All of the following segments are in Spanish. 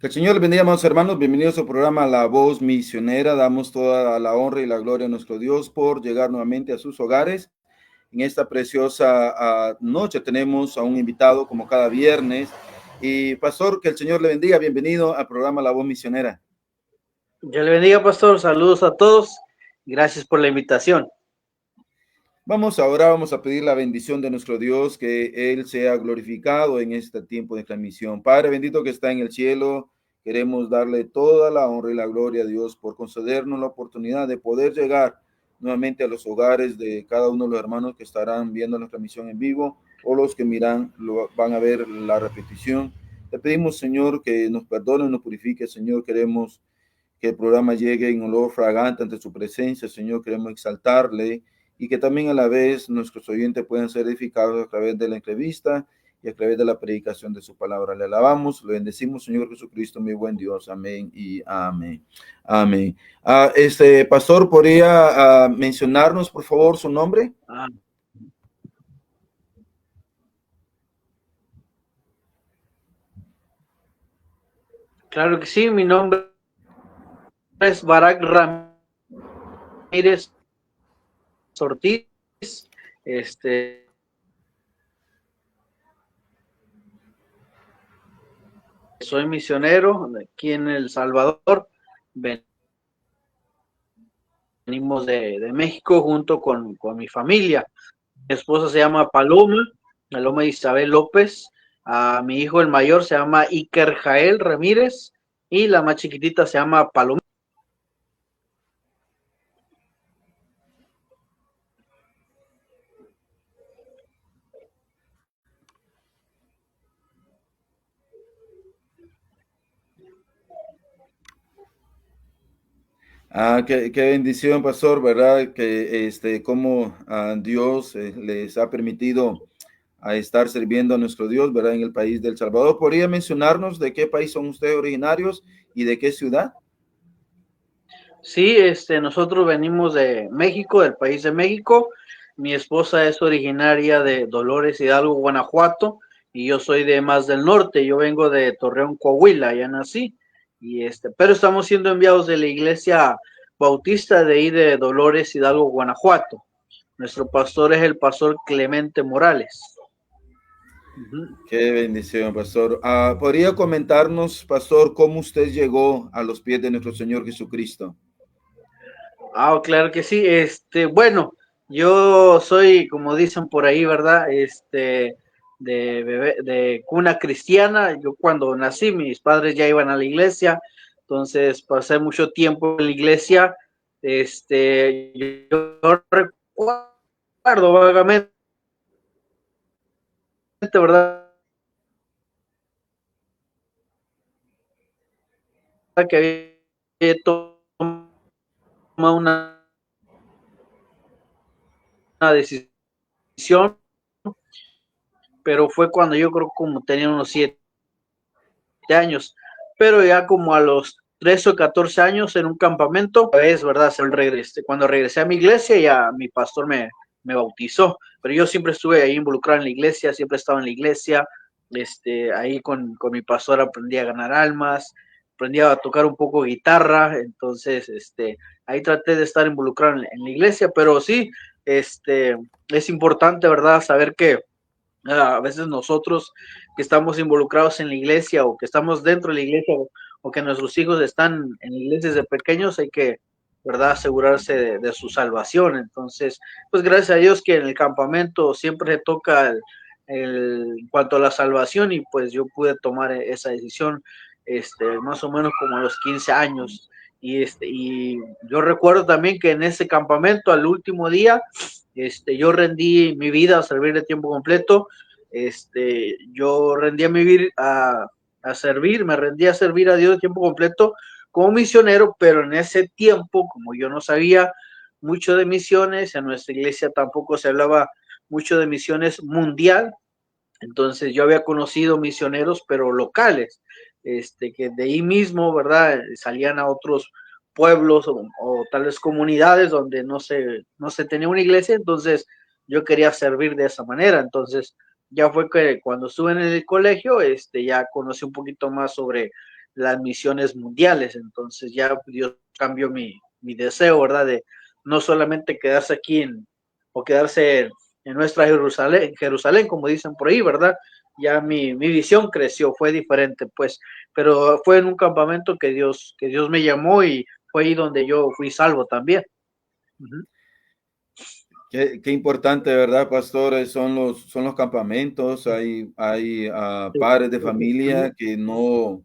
Que el Señor les bendiga, amados hermanos. Bienvenidos al programa La Voz Misionera. Damos toda la honra y la gloria a nuestro Dios por llegar nuevamente a sus hogares. En esta preciosa noche tenemos a un invitado como cada viernes. Y pastor, que el Señor le bendiga. Bienvenido al programa La Voz Misionera. Dios le bendiga, pastor. Saludos a todos. Gracias por la invitación. Vamos a pedir la bendición de nuestro Dios, que Él sea glorificado en este tiempo de transmisión. Padre bendito que está en el cielo, queremos darle toda la honra y la gloria a Dios por concedernos la oportunidad de poder llegar nuevamente a los hogares de cada uno de los hermanos que estarán viendo la transmisión en vivo o los que van a ver la repetición. Te pedimos, Señor, que nos perdone, nos purifique, Señor. Queremos que el programa llegue en olor fragante ante su presencia, Señor. Queremos exaltarle y que también a la vez nuestros oyentes puedan ser edificados a través de la entrevista y a través de la predicación de su palabra. Le alabamos, le bendecimos, Señor Jesucristo, mi buen Dios. Amén y amén. Amén. Pastor, ¿podría mencionarnos, por favor, su nombre? Claro que sí, mi nombre es Barak Ramírez Ortiz. Soy misionero aquí en El Salvador. Venimos de México junto con mi familia. Mi esposa se llama Paloma Isabel López. Mi hijo el mayor se llama Iker Jael Ramírez y la más chiquitita se llama Paloma. Qué bendición, pastor, ¿verdad? Que cómo Dios les ha permitido a estar sirviendo a nuestro Dios, ¿verdad? En el país del Salvador. ¿Podría mencionarnos de qué país son ustedes originarios y de qué ciudad? Sí, nosotros venimos de México, del país de México. Mi esposa es originaria de Dolores Hidalgo, Guanajuato, y yo soy de más del norte. Yo vengo de Torreón, Coahuila, ya nací. Pero estamos siendo enviados de la iglesia bautista de ahí de Dolores Hidalgo, Guanajuato. Nuestro pastor es el pastor Clemente Morales. Qué bendición, pastor. ¿Podría comentarnos, pastor, cómo usted llegó a los pies de nuestro Señor Jesucristo? Claro que sí. Bueno, yo soy, como dicen por ahí, ¿verdad? De cuna cristiana. Yo cuando nací, mis padres ya iban a la iglesia, entonces pasé mucho tiempo en la iglesia. Yo recuerdo vagamente, ¿verdad? Que había tomado una decisión, pero fue cuando yo creo como tenía unos 7 años, pero ya como a los 13 o 14 años en un campamento, es verdad, cuando regresé a mi iglesia ya mi pastor me bautizó, pero yo siempre estuve ahí involucrado en la iglesia, siempre estaba en la iglesia, ahí con mi pastor aprendí a ganar almas, aprendí a tocar un poco guitarra, entonces ahí traté de estar involucrado en la iglesia, pero sí, es importante, ¿verdad?, saber que a veces nosotros que estamos involucrados en la iglesia o que estamos dentro de la iglesia o que nuestros hijos están en la iglesia desde pequeños, hay que, ¿verdad?, asegurarse de su salvación. Entonces, pues gracias a Dios que en el campamento siempre se toca en cuanto a la salvación y pues yo pude tomar esa decisión más o menos como a los 15 años. Y yo recuerdo también que en ese campamento, al último día, yo rendí mi vida a servir de tiempo completo. Yo rendí a servir, me rendí a servir a Dios de tiempo completo como misionero, pero en ese tiempo, como yo no sabía mucho de misiones, en nuestra iglesia tampoco se hablaba mucho de misiones mundial, Entonces yo había conocido misioneros, pero locales, que de ahí mismo, ¿verdad? Salían a otros pueblos o tales comunidades donde no se tenía una iglesia, entonces yo quería servir de esa manera. Entonces ya fue que cuando estuve en el colegio, ya conocí un poquito más sobre las misiones mundiales. Entonces ya Dios cambió mi deseo, ¿verdad? De no solamente quedarse aquí o quedarse en nuestra Jerusalén, como dicen por ahí, ¿verdad? Ya mi visión creció, fue diferente, pues, pero fue en un campamento que Dios me llamó y fue ahí donde yo fui salvo también. Uh-huh. Qué importante, ¿verdad, pastores? Son los campamentos. Hay padres de familia que no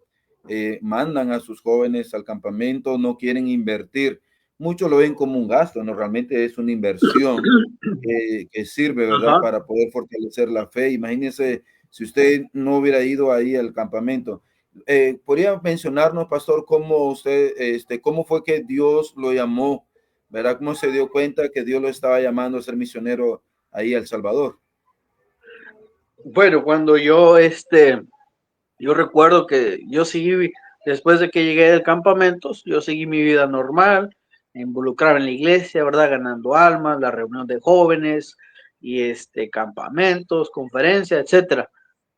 mandan a sus jóvenes al campamento, no quieren invertir. Muchos lo ven como un gasto, no, realmente es una inversión que sirve, ¿verdad? Ajá. Para poder fortalecer la fe. Imagínese si usted no hubiera ido ahí al campamento. ¿Podría mencionarnos, pastor, cómo usted, cómo fue que Dios lo llamó? ¿Verdad? ¿Cómo se dio cuenta que Dios lo estaba llamando a ser misionero ahí a El Salvador? Bueno, cuando yo recuerdo que yo seguí, después de que llegué del campamento, yo seguí mi vida normal, involucrado en la iglesia, ¿verdad? Ganando almas, la reunión de jóvenes y campamentos, conferencias, etcétera.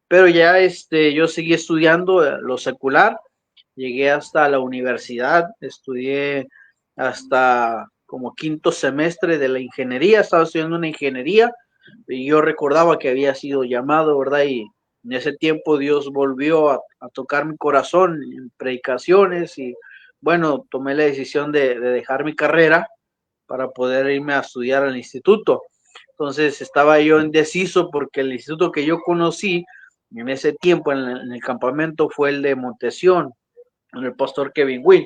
Pero ya yo seguí estudiando lo secular, llegué hasta la universidad, estudié hasta como quinto semestre de la ingeniería, estaba estudiando una ingeniería y yo recordaba que había sido llamado, ¿verdad? Y en ese tiempo Dios volvió a tocar mi corazón en predicaciones y bueno, tomé la decisión de dejar mi carrera para poder irme a estudiar al instituto. Entonces estaba yo indeciso porque el instituto que yo conocí en ese tiempo en el campamento fue el de Montesión, con el pastor Kevin Wynn.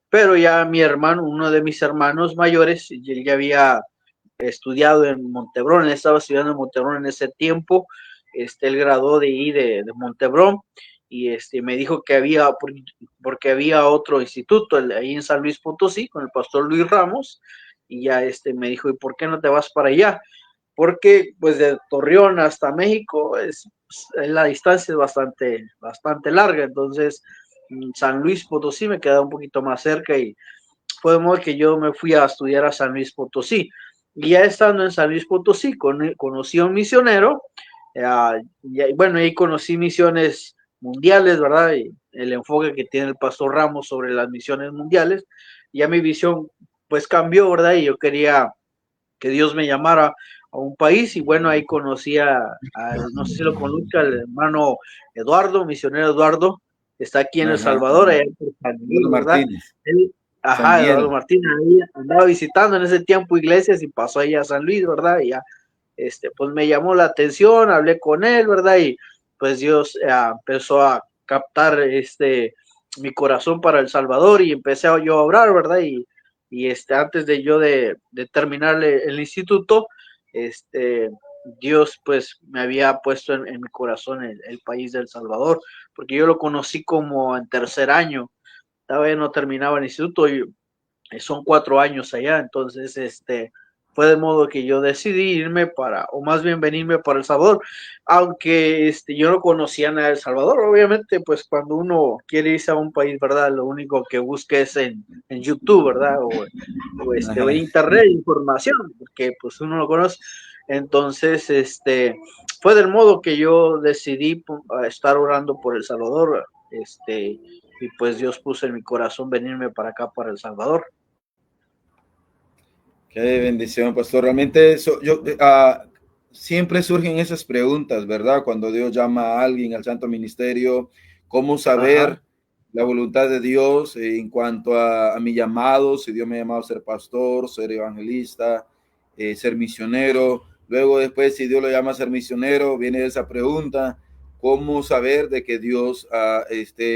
Pero ya mi hermano, uno de mis hermanos mayores, él ya había estudiado en Montebrón, él estaba estudiando en Montebrón en ese tiempo, él graduó de ahí de Montebrón y me dijo que porque había otro instituto ahí en San Luis Potosí con el pastor Luis Ramos y ya me dijo, ¿y por qué no te vas para allá? Porque pues de Torreón hasta México la distancia es bastante larga, entonces San Luis Potosí me queda un poquito más cerca y fue de modo que yo me fui a estudiar a San Luis Potosí. Y ya estando en San Luis Potosí, conocí a un misionero, bueno, ahí conocí misiones mundiales, ¿verdad? Y el enfoque que tiene el pastor Ramos sobre las misiones mundiales. Ya mi visión pues cambió, ¿verdad? Y yo quería que Dios me llamara a un país y bueno, ahí conocí no sé si lo conozca, el hermano Eduardo, misionero Eduardo, que está aquí en El Ajá, Salvador, ajá. allá en San Luis, Eduardo ¿verdad? Martínez, Él, ajá, Eduardo Sandiel. Martínez, ahí andaba visitando en ese tiempo iglesias y pasó ahí a San Luis, ¿verdad? Y ya, pues me llamó la atención, hablé con él, ¿verdad? Y pues Dios empezó a captar mi corazón para El Salvador y empecé yo a orar, ¿verdad? Y antes de yo de terminar el instituto, Dios pues me había puesto en mi corazón el país de El Salvador, porque yo lo conocí como en tercer año, todavía no terminaba el instituto y son 4 años allá, entonces fue de modo que yo decidí irme o más bien venirme para El Salvador, aunque yo no conocía nada de El Salvador, obviamente pues cuando uno quiere irse a un país, ¿verdad? Lo único que busca es en YouTube, ¿verdad? O en Ajá. internet información, porque pues uno lo conoce. Entonces, fue del modo que yo decidí estar orando por El Salvador, y pues Dios puso en mi corazón venirme para acá, para El Salvador. Qué bendición, pastor. Realmente siempre surgen esas preguntas, ¿verdad? Cuando Dios llama a alguien al santo ministerio, ¿cómo Ajá. saber la voluntad de Dios en cuanto a mi llamado? Si Dios me ha llamado a ser pastor, ser evangelista, ser misionero. Luego después, si Dios lo llama a ser misionero, viene esa pregunta, ¿cómo saber de que Dios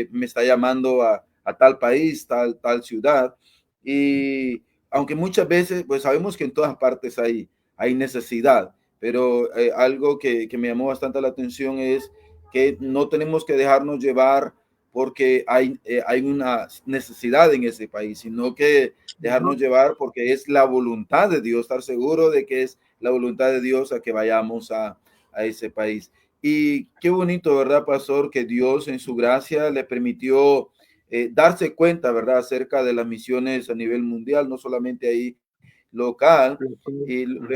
me está llamando a tal país, tal ciudad? Y aunque muchas veces, pues sabemos que en todas partes hay necesidad, pero algo que me llamó bastante la atención es que no tenemos que dejarnos llevar porque hay una necesidad en ese país, sino que dejarnos llevar porque es la voluntad de Dios, estar seguro de que es la voluntad de Dios a que vayamos a ese país. Y qué bonito, ¿verdad, pastor? Que Dios en su gracia le permitió darse cuenta, ¿verdad?, acerca de las misiones a nivel mundial, no solamente ahí local. Y Ujú.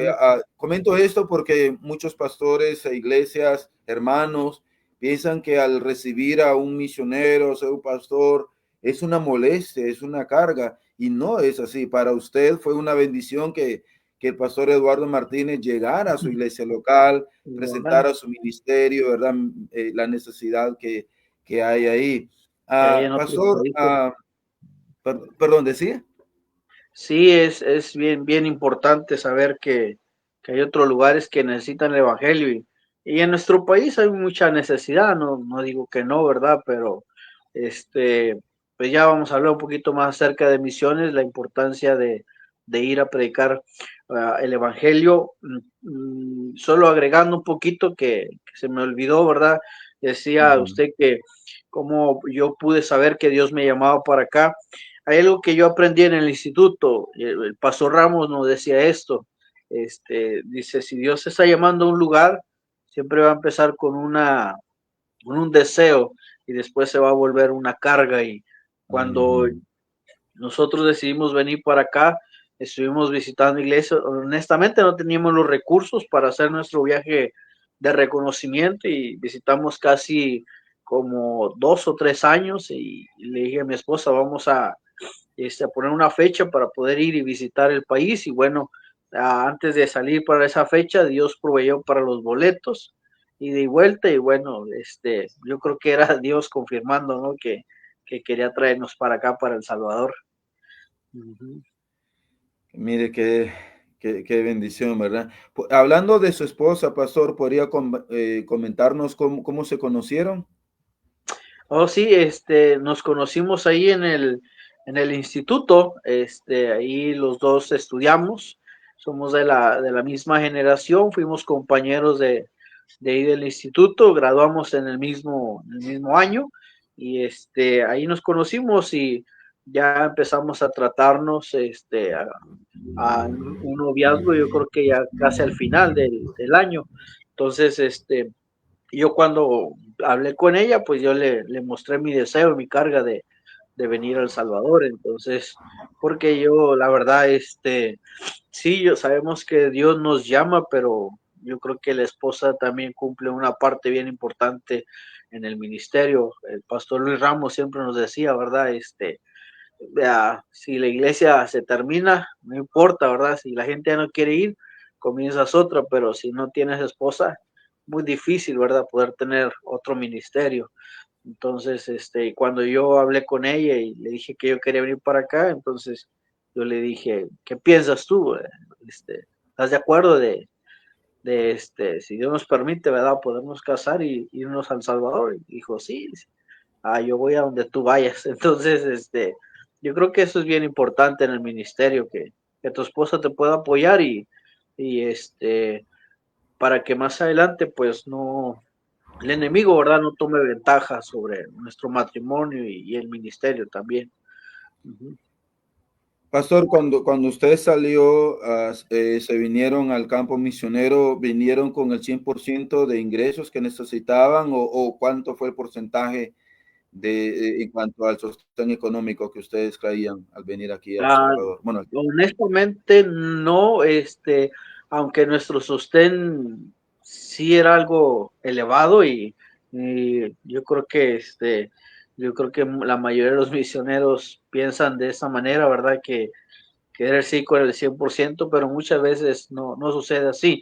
comento esto porque muchos pastores e iglesias, hermanos, piensan que al recibir a un misionero, o sea, un pastor, es una molestia, es una carga. Y no es así. Para usted fue una bendición que el pastor Eduardo Martínez llegara a su iglesia local, Igual, presentara su ministerio, ¿verdad? La necesidad que hay ahí. que hay en otros Pastor, países. perdón, decía. Sí, es bien, bien importante saber que hay otros lugares que necesitan el evangelio y en nuestro país hay mucha necesidad, no digo que no, ¿verdad? Pero este, pues ya vamos a hablar un poquito más acerca de misiones, la importancia de ir a predicar el evangelio. Solo agregando un poquito que se me olvidó, ¿verdad? Decía Ujú, usted que cómo yo pude saber que Dios me llamaba para acá. Hay algo que yo aprendí en el instituto, el pastor Ramos nos decía esto, dice, si Dios te está llamando a un lugar, siempre va a empezar con un deseo y después se va a volver una carga y cuando ujú, nosotros decidimos venir para acá, estuvimos visitando iglesias, honestamente no teníamos los recursos para hacer nuestro viaje de reconocimiento y visitamos casi como 2 o 3 años y le dije a mi esposa, vamos a poner una fecha para poder ir y visitar el país. Y bueno, antes de salir para esa fecha, Dios proveyó para los boletos y de vuelta. Y bueno, yo creo que era Dios confirmando, ¿no? Que quería traernos para acá, para El Salvador. Ujú. mire qué bendición, ¿verdad? Hablando de su esposa, pastor, ¿podría comentarnos cómo se conocieron? Oh, sí, nos conocimos ahí en el instituto, ahí los dos estudiamos, somos de la misma generación, fuimos compañeros de ahí del instituto, graduamos en el mismo año y ahí nos conocimos y ya empezamos a tratarnos, a un noviazgo, yo creo que ya casi al final del año. Entonces, yo cuando hablé con ella, pues yo le mostré mi deseo, mi carga de venir a El Salvador. Entonces, porque yo, la verdad, sí, yo sabemos que Dios nos llama, pero yo creo que la esposa también cumple una parte bien importante en el ministerio. El pastor Luis Ramos siempre nos decía, ¿verdad? Vea, si la iglesia se termina, no importa, ¿verdad? Si la gente ya no quiere ir, comienzas otra, pero si no tienes esposa, muy difícil, ¿verdad? Poder tener otro ministerio. Entonces, cuando yo hablé con ella y le dije que yo quería venir para acá, entonces yo le dije, ¿qué piensas tú? ¿Estás de acuerdo si Dios nos permite, ¿verdad? Podemos casar y irnos a El Salvador. Y dijo, sí, yo voy a donde tú vayas. Entonces, yo creo que eso es bien importante en el ministerio, que tu esposa te pueda apoyar y para que más adelante, pues no, el enemigo, ¿verdad? No tome ventaja sobre nuestro matrimonio y el ministerio también. Ujú. Pastor, cuando usted salió, se vinieron al campo misionero, ¿vinieron con el 100% de ingresos que necesitaban o cuánto fue el porcentaje en cuanto al sostén económico que ustedes traían al venir aquí a El Ah, Salvador? Bueno, honestamente, no, aunque nuestro sostén sí era algo elevado y yo creo que la mayoría de los misioneros piensan de esa manera, ¿verdad? Que era sí con el 100%, pero muchas veces no sucede así.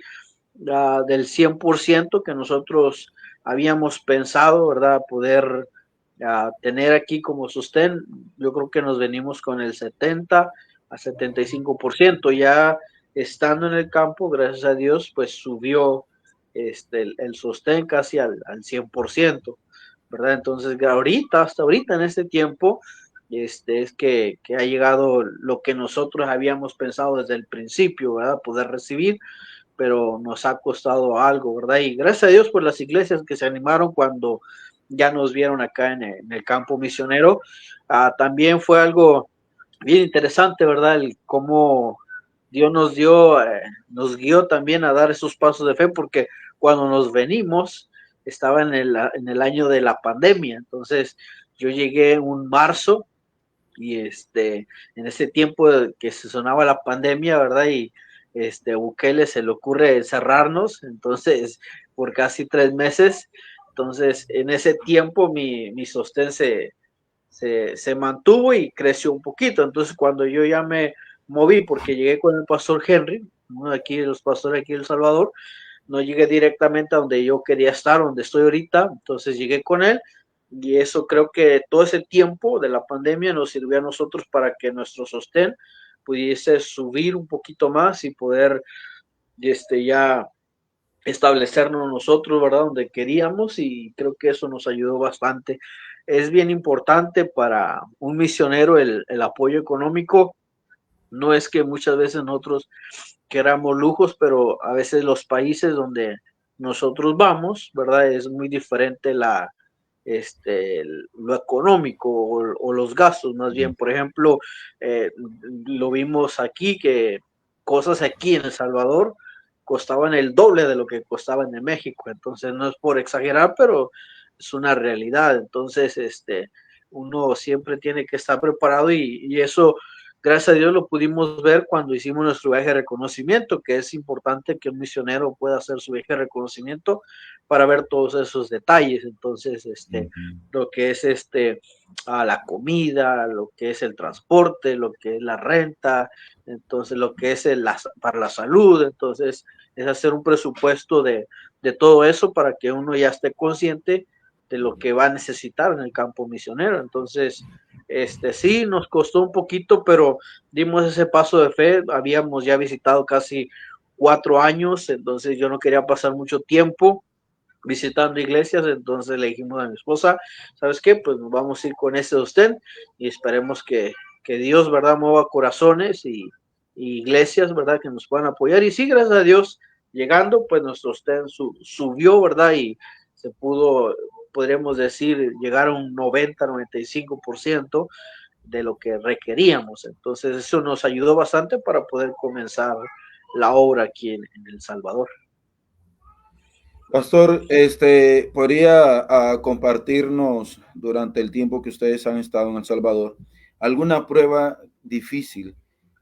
Del 100% que nosotros habíamos pensado, ¿verdad? Poder tener aquí como sostén, yo creo que nos venimos con el 70 a 75%. Ya estando en el campo, gracias a Dios, pues subió el sostén casi al 100%, ¿verdad? Entonces, hasta ahorita en este tiempo, es que ha llegado lo que nosotros habíamos pensado desde el principio, ¿verdad? Poder recibir, pero nos ha costado algo, ¿verdad? Y gracias a Dios por las iglesias que se animaron cuando ya nos vieron acá en el campo misionero. También fue algo bien interesante, ¿verdad? El cómo Dios nos dio, nos guió también a dar esos pasos de fe, porque cuando nos venimos, estaba en el año de la pandemia. Entonces yo llegué un marzo y en ese tiempo que se sonaba la pandemia, ¿verdad? Y Bukele se le ocurre encerrarnos, entonces por casi 3 meses. Entonces en ese tiempo mi sostén se mantuvo y creció un poquito. Entonces cuando yo ya me moví, porque llegué con el pastor Henry, uno de aquí, los pastores aquí de El Salvador, no llegué directamente a donde yo quería estar, donde estoy ahorita, entonces llegué con él y eso creo que todo ese tiempo de la pandemia nos sirvió a nosotros para que nuestro sostén pudiese subir un poquito más y poder ya establecernos nosotros, ¿verdad? Donde queríamos y creo que eso nos ayudó bastante. Es bien importante para un misionero el apoyo económico. No es que muchas veces nosotros queramos lujos, pero a veces los países donde nosotros vamos, ¿verdad? Es muy diferente lo económico o los gastos, más bien. Por ejemplo, eh, lo vimos aquí, que cosas aquí en El Salvador costaban el doble de lo que costaban en México. Entonces, no es por exagerar, pero es una realidad. Entonces, uno siempre tiene que estar preparado y eso, gracias a Dios, lo pudimos ver cuando hicimos nuestro viaje de reconocimiento, que es importante que un misionero pueda hacer su viaje de reconocimiento para ver todos esos detalles. Entonces, lo que es a la comida, lo que es el transporte, lo que es la renta, entonces lo que es para la salud, entonces es hacer un presupuesto de todo eso para que uno ya esté consciente de lo que va a necesitar en el campo misionero. Entonces, sí, nos costó un poquito, pero dimos ese paso de fe. Habíamos ya visitado casi 4 años, entonces yo no quería pasar mucho tiempo visitando iglesias, entonces le dijimos a mi esposa, ¿sabes qué? Pues nos vamos a ir con ese sostén y esperemos que Dios, ¿verdad?, mueva corazones y iglesias, ¿verdad?, que nos puedan apoyar. Y sí, gracias a Dios, llegando, pues nuestro sostén subió, ¿verdad? Y se pudo, podríamos decir, llegar a un 90-95% de lo que requeríamos. Entonces eso nos ayudó bastante para poder comenzar la obra aquí en El Salvador. Pastor, ¿podría compartirnos durante el tiempo que ustedes han estado en El Salvador alguna prueba difícil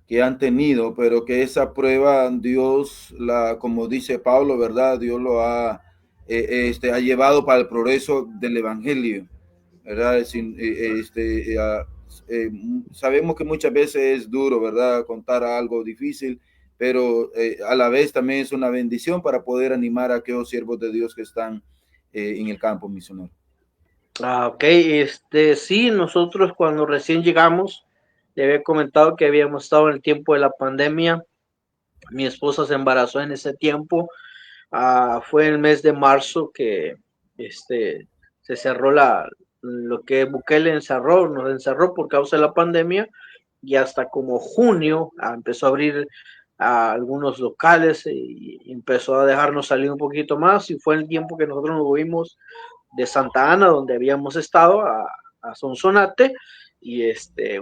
que han tenido, pero que esa prueba Dios, como dice Pablo, ¿verdad? Dios lo ha llevado para el progreso del Evangelio, ¿verdad? Eh, Sabemos que muchas veces es duro, ¿verdad? Contar algo difícil, pero a la vez también es una bendición para poder animar a aquellos siervos de Dios que están en el campo misionero. Ok, sí, nosotros cuando recién llegamos, le había comentado que habíamos estado en el tiempo de la pandemia. Mi esposa se embarazó en ese tiempo. Fue en el mes de marzo que se cerró lo que Bukele nos encerró por causa de la pandemia, y hasta como junio empezó a abrir algunos locales y empezó a dejarnos salir un poquito más, y fue el tiempo que nosotros nos movimos de Santa Ana, donde habíamos estado, a Sonsonate, y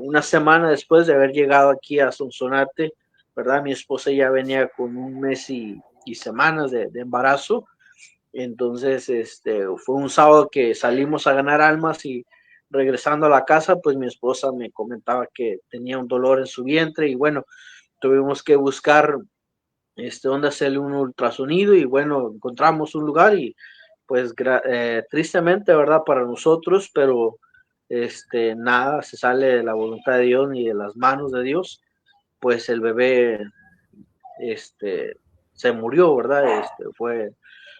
una semana después de haber llegado aquí a Sonsonate, ¿verdad? Mi esposa ya venía con un mes y semanas de embarazo. Entonces, fue un sábado que salimos a ganar almas y regresando a la casa, pues mi esposa me comentaba que tenía un dolor en su vientre y bueno, tuvimos que buscar dónde hacerle un ultrasonido y bueno, encontramos un lugar y pues tristemente, ¿verdad? Para nosotros, pero nada se sale de la voluntad de Dios ni de las manos de Dios, pues el bebé se murió, ¿verdad?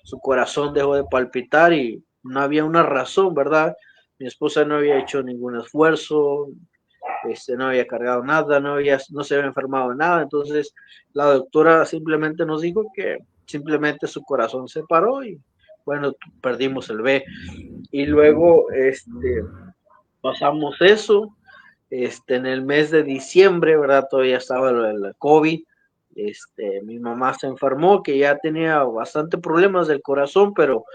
Su corazón dejó de palpitar y no había una razón, ¿verdad? Mi esposa no había hecho ningún esfuerzo, no había cargado nada, no se había enfermado de nada, entonces la doctora simplemente nos dijo que simplemente su corazón se paró y bueno, perdimos el bebé. Y luego pasamos eso, en el mes de diciembre, ¿verdad? Todavía estaba el COVID. Mi mamá se enfermó, que ya tenía bastante problemas del corazón, pero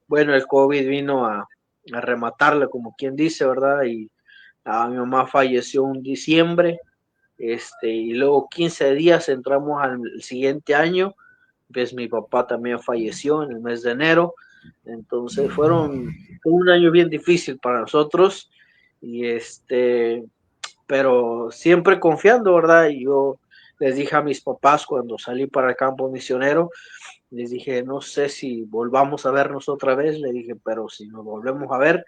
bueno, el COVID vino a rematarla, como quien dice, ¿verdad? Y mi mamá falleció en diciembre, y luego 15 días entramos al siguiente año, pues mi papá también falleció en el mes de enero, Entonces fue un año bien difícil para nosotros y pero siempre confiando, ¿verdad? Y yo les dije a mis papás cuando salí para el campo misionero, les dije, no sé si volvamos a vernos otra vez, le dije, pero si nos volvemos a ver,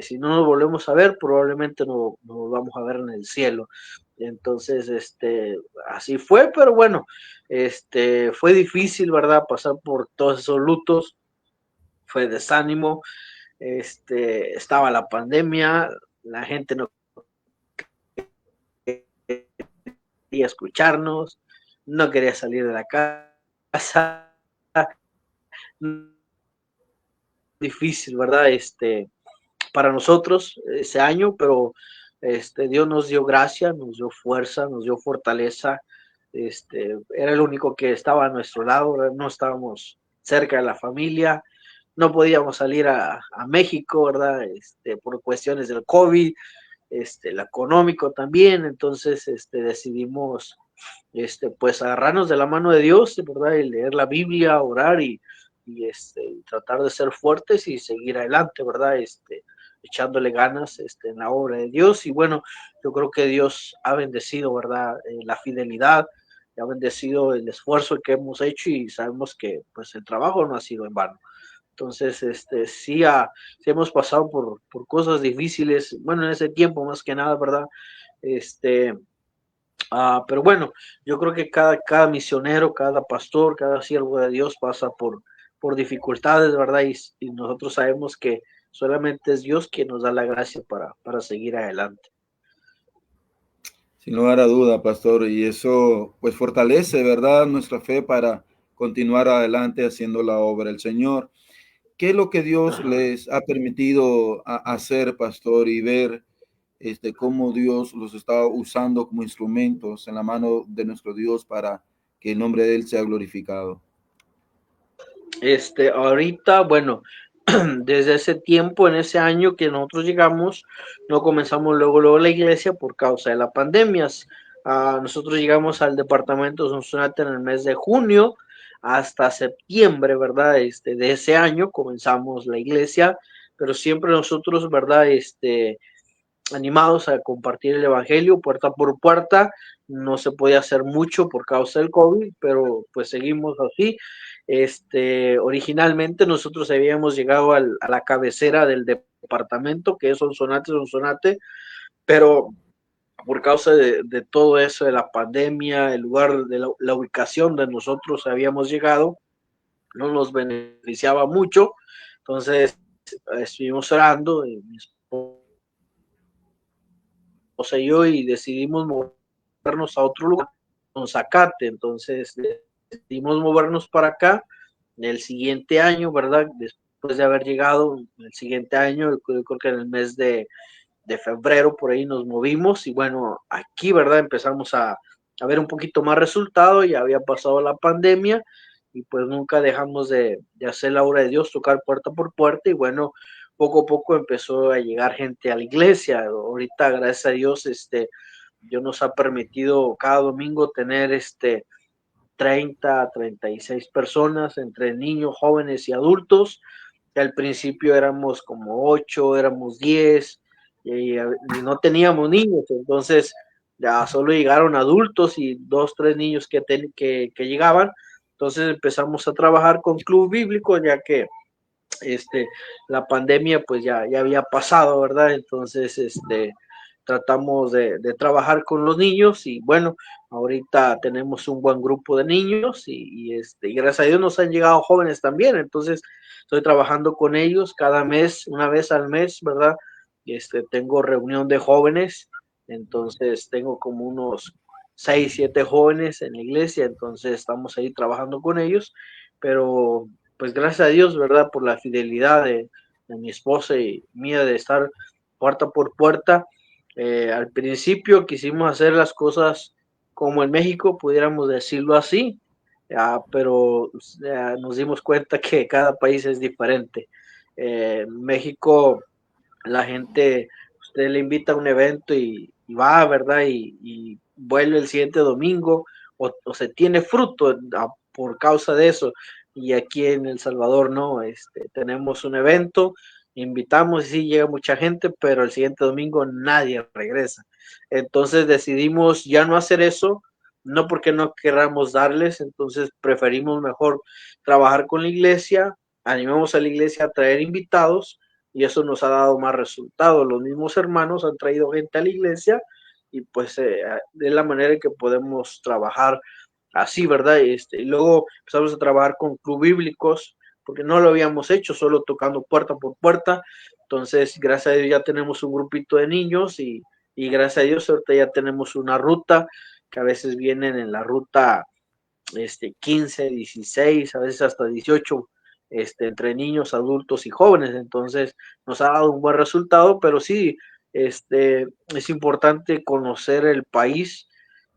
si no nos volvemos a ver, probablemente no nos volvamos a ver en el cielo. Entonces, así fue, pero bueno, fue difícil, ¿verdad? Pasar por todos esos lutos, fue desánimo, estaba la pandemia, la gente no quería escucharnos, no quería salir de la casa, difícil, ¿verdad? Para nosotros ese año, pero Dios nos dio gracia, nos dio fuerza, nos dio fortaleza. Era el único que estaba a nuestro lado, no estábamos cerca de la familia, no podíamos salir a México, ¿verdad? Por cuestiones del COVID, el económico también, entonces decidimos pues agarrarnos de la mano de Dios, ¿verdad? Y leer la Biblia, orar y tratar de ser fuertes y seguir adelante, ¿verdad? Echándole ganas en la obra de Dios. Y bueno, yo creo que Dios ha bendecido, ¿verdad? La fidelidad, ha bendecido el esfuerzo que hemos hecho y sabemos que pues el trabajo no ha sido en vano. Entonces, sí hemos pasado por cosas difíciles, bueno, en ese tiempo más que nada, ¿verdad? Este, pero bueno, yo creo que cada misionero, cada pastor, cada siervo de Dios pasa por dificultades, ¿verdad? Y nosotros sabemos que solamente es Dios quien nos da la gracia para seguir adelante. Sin lugar a duda, pastor, y eso pues fortalece, ¿verdad?, nuestra fe para continuar adelante haciendo la obra del Señor. ¿Qué es lo que Dios Ajá. les ha permitido hacer, pastor, y ver cómo Dios los está usando como instrumentos en la mano de nuestro Dios para que el nombre de Él sea glorificado? Ahorita, bueno, desde ese tiempo, en ese año que nosotros llegamos, no comenzamos luego la iglesia por causa de la pandemia. Nosotros llegamos al departamento de Sonsonate en el mes de junio hasta septiembre, ¿verdad? De ese año comenzamos la iglesia, pero siempre nosotros, ¿verdad? Animados a compartir el evangelio puerta por puerta. No se podía hacer mucho por causa del COVID, pero pues seguimos así. Originalmente nosotros habíamos llegado a la cabecera del departamento, que es Sonsonate, pero por causa de todo eso, de la pandemia, el lugar de la ubicación de nosotros habíamos llegado, no nos beneficiaba mucho. Entonces, estuvimos orando, y mi esposa y yo, y decidimos movernos a otro lugar, con Zacate. Entonces, decidimos movernos para acá el siguiente año, ¿verdad? Después de haber llegado el siguiente año, yo creo que en el mes de febrero, por ahí nos movimos y bueno, aquí, ¿verdad? Empezamos a ver un poquito más resultado, ya había pasado la pandemia y pues nunca dejamos de hacer la obra de Dios, tocar puerta por puerta y bueno, poco a poco empezó a llegar gente a la iglesia. Ahorita, gracias a Dios, Dios nos ha permitido cada domingo tener 30 a 36 personas, entre niños, jóvenes y adultos. Al principio éramos como 8, éramos 10 y no teníamos niños, entonces ya solo llegaron adultos y 2, 3 niños que llegaban. Entonces empezamos a trabajar con Club Bíblico, ya que la pandemia pues ya había pasado, ¿verdad? Entonces, tratamos de trabajar con los niños y bueno, ahorita tenemos un buen grupo de niños y gracias a Dios nos han llegado jóvenes también, entonces estoy trabajando con ellos cada mes, una vez al mes, ¿verdad? Tengo reunión de jóvenes, entonces tengo como unos 6, 7 jóvenes en la iglesia, entonces estamos ahí trabajando con ellos, pero pues gracias a Dios, ¿verdad? Por la fidelidad de mi esposa y mía de estar puerta por puerta. Al principio quisimos hacer las cosas como en México, pudiéramos decirlo así, pero nos dimos cuenta que cada país es diferente. En México, la gente, usted le invita a un evento y va, ¿verdad? Y vuelve el siguiente domingo o se tiene fruto por causa de eso. y aquí en El Salvador no, tenemos un evento, invitamos y sí llega mucha gente, pero el siguiente domingo nadie regresa. Entonces decidimos ya no hacer eso, no porque no queramos darles, entonces preferimos mejor trabajar con la iglesia, animamos a la iglesia a traer invitados y eso nos ha dado más resultados. Los mismos hermanos han traído gente a la iglesia y pues de la manera en que podemos trabajar así, ¿verdad? Y luego empezamos a trabajar con club bíblicos, porque no lo habíamos hecho, solo tocando puerta por puerta. Entonces, gracias a Dios ya tenemos un grupito de niños y gracias a Dios ahorita ya tenemos una ruta que a veces vienen en la ruta 15, 16, a veces hasta 18, entre niños, adultos y jóvenes. Entonces, nos ha dado un buen resultado, pero sí, es importante conocer el país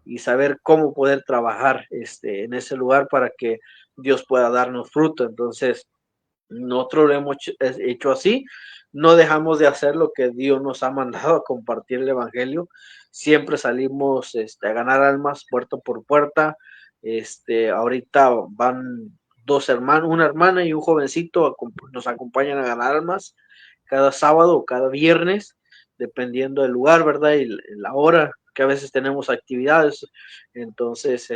y saber cómo poder trabajar en ese lugar para que Dios pueda darnos fruto. Entonces, nosotros lo hemos hecho así, no dejamos de hacer lo que Dios nos ha mandado a compartir el Evangelio, siempre salimos a ganar almas puerta por puerta, ahorita van dos hermanos, una hermana y un jovencito nos acompañan a ganar almas cada sábado o cada viernes, dependiendo del lugar, ¿verdad? Y la hora, que a veces tenemos actividades, entonces,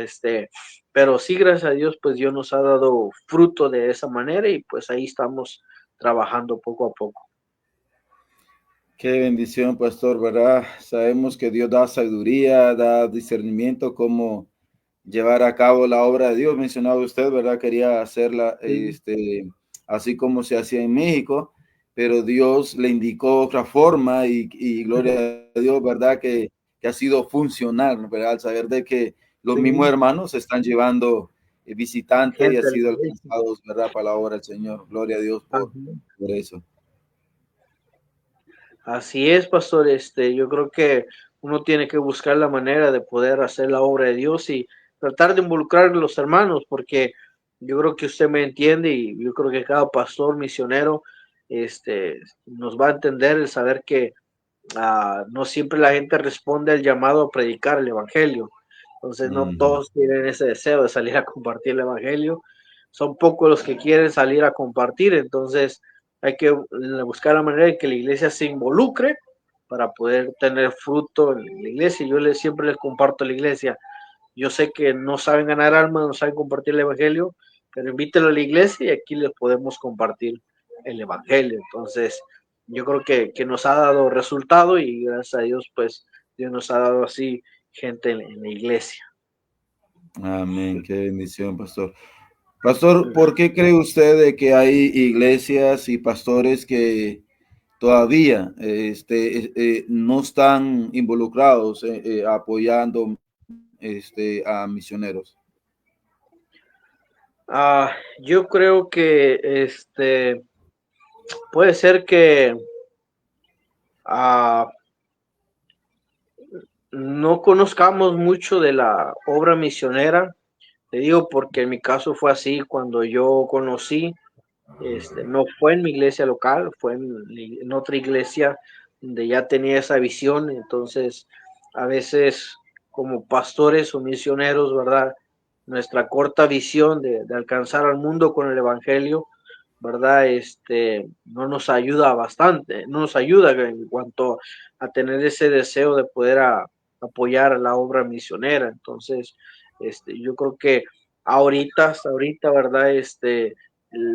pero sí, gracias a Dios, pues Dios nos ha dado fruto de esa manera y pues ahí estamos trabajando poco a poco. Qué bendición, pastor, ¿verdad? Sabemos que Dios da sabiduría, da discernimiento, cómo llevar a cabo la obra de Dios. Mencionaba usted, ¿verdad? Quería hacerla Sí. así como se hacía en México, pero Dios le indicó otra forma y gloria a Dios, ¿verdad? Que ha sido funcional, ¿verdad? Al saber de que los mismos Sí, hermanos están llevando visitantes y ha gente de la sido iglesia. alcanzados, ¿verdad? Para la obra del Señor. Gloria a Dios Ajá. por eso. Así es, pastor. Yo creo que uno tiene que buscar la manera de poder hacer la obra de Dios y tratar de involucrar a los hermanos, porque yo creo que usted me entiende y yo creo que cada pastor misionero, nos va a entender el saber que no siempre la gente responde al llamado a predicar el evangelio. Entonces, no Ujú. todos tienen ese deseo de salir a compartir el evangelio. Son pocos los que quieren salir a compartir. Entonces, hay que buscar la manera de que la iglesia se involucre para poder tener fruto en la iglesia. Siempre les comparto a la iglesia. Yo sé que no saben ganar almas, no saben compartir el evangelio, pero invítelo a la iglesia y aquí les podemos compartir el evangelio. Entonces, yo creo que nos ha dado resultado y gracias a Dios, pues Dios nos ha dado así gente en la iglesia. Amén. Qué bendición, pastor. Pastor, ¿por qué cree usted de que hay iglesias y pastores que todavía no están involucrados apoyando a misioneros? Yo creo que puede ser que ah, no conozcamos mucho de la obra misionera. Te digo porque en mi caso fue así cuando yo conocí. No fue en mi iglesia local, fue en otra iglesia donde ya tenía esa visión. Entonces, a veces como pastores o misioneros, ¿verdad? Nuestra corta visión de alcanzar al mundo con el evangelio, ¿verdad? No nos ayuda bastante, no nos ayuda en cuanto a tener ese deseo de poder apoyar a la obra misionera. Entonces, yo creo que hasta ahorita, ¿verdad?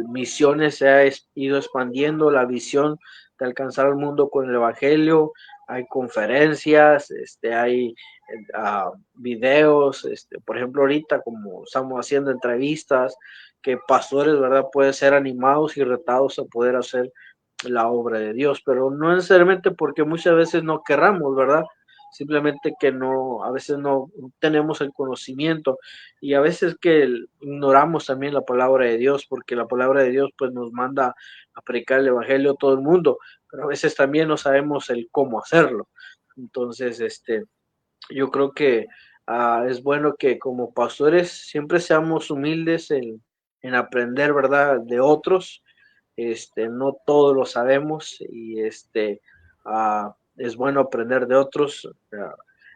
Misiones se ha ido expandiendo la visión de alcanzar al mundo con el evangelio, hay conferencias, hay videos, por ejemplo ahorita como estamos haciendo entrevistas, que pastores, ¿verdad? Pueden ser animados y retados a poder hacer la obra de Dios, pero no necesariamente porque muchas veces no querramos, ¿verdad? Simplemente que no, a veces no tenemos el conocimiento y a veces que ignoramos también la palabra de Dios, porque la palabra de Dios pues nos manda a predicar el evangelio a todo el mundo, pero a veces también no sabemos el cómo hacerlo. Entonces, yo creo que es bueno que como pastores siempre seamos humildes en aprender, ¿verdad? De otros. No todo lo sabemos y es bueno aprender de otros.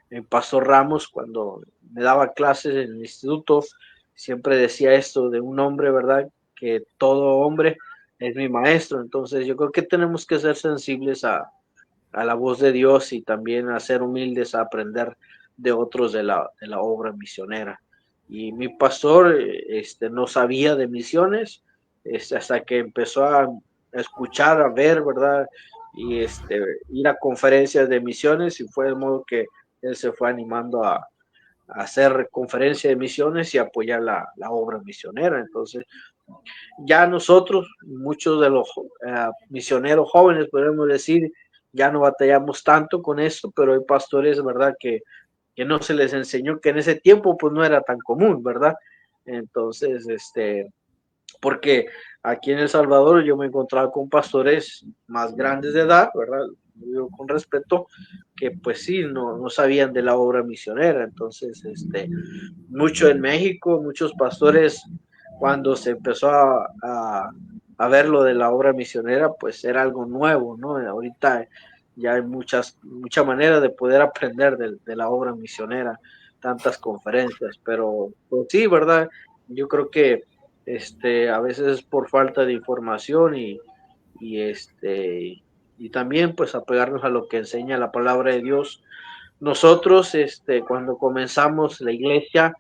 El pastor Ramos, cuando me daba clases en el instituto, siempre decía esto de un hombre, ¿verdad? que todo hombre es mi maestro. Entonces yo creo que tenemos que ser sensibles a la voz de Dios y también a ser humildes, a aprender de otros de la obra misionera. Y mi pastor no sabía de misiones hasta que empezó a escuchar, a ver, ¿verdad? Y ir a conferencias de misiones, y fue de modo que él se fue animando a hacer conferencias de misiones y apoyar la obra misionera. Entonces, ya nosotros, muchos de los misioneros jóvenes, podemos decir, ya no batallamos tanto con esto, pero hay pastores, ¿verdad?, que no se les enseñó, que en ese tiempo pues no era tan común, ¿verdad? Entonces, porque aquí en El Salvador yo me encontraba con pastores más grandes de edad, ¿verdad? Yo con respeto, que pues sí, no sabían de la obra misionera. Entonces, mucho en México, muchos pastores, cuando se empezó a ver lo de la obra misionera, pues era algo nuevo, ¿no? Ahorita ya hay mucha manera de poder aprender de la obra misionera, tantas conferencias, pero pues sí, ¿verdad? Yo creo que a veces es por falta de información y también pues apegarnos a lo que enseña la palabra de Dios. Nosotros, cuando comenzamos la iglesia,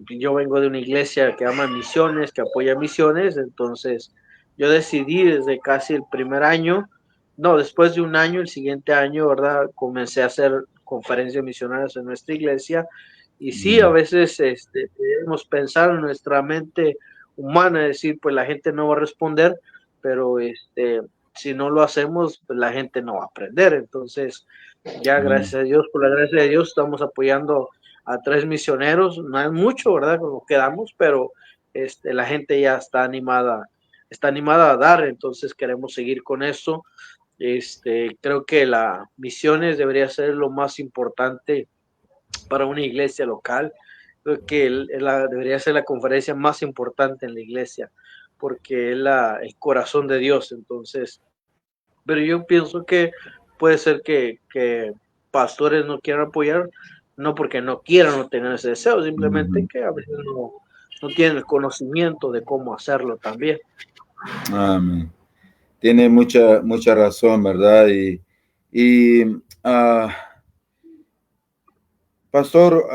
y yo vengo de una iglesia que ama misiones, que apoya misiones. Entonces yo decidí desde casi el primer año, no, después de un año, el siguiente año, ¿verdad? Comencé a hacer conferencias misionales en nuestra iglesia. Y sí, a veces debemos pensar en nuestra mente humana, decir, pues la gente no va a responder, pero si no lo hacemos, pues la gente no va a aprender. Entonces, ya Amén. gracias a Dios, por la gracia de Dios, estamos apoyando a 3 misioneros. No es mucho, ¿verdad? Como quedamos, pero la gente ya está animada a dar. Entonces queremos seguir con esto. Creo que la misiones debería ser lo más importante para una iglesia local. Creo que debería ser la conferencia más importante en la iglesia, porque es el corazón de Dios. Entonces, pero yo pienso que puede ser que pastores no quieran apoyar, no porque no quieran o tengan ese deseo, simplemente Ujú. que a veces no tienen el conocimiento de cómo hacerlo también. Amén. Tiene mucha razón, ¿verdad? Y ah, Pastor,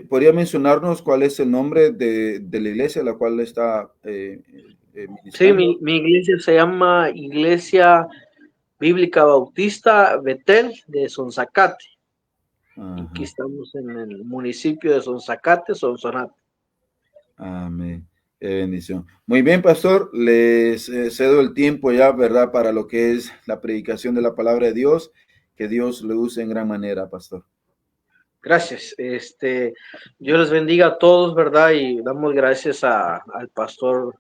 ¿podría mencionarnos cuál es el nombre de la iglesia a la cual está Sí, ministrando? mi iglesia se llama Iglesia Bíblica Bautista Betel de Sonzacate. Aquí Ajá. estamos en el municipio de Sonzacate, Sonsonate. Amén. Qué bendición. Muy bien, pastor. Les cedo el tiempo ya, ¿verdad? Para lo que es la predicación de la palabra de Dios. Que Dios le use en gran manera, pastor. Gracias. Dios les bendiga a todos, ¿verdad? Y damos gracias al pastor,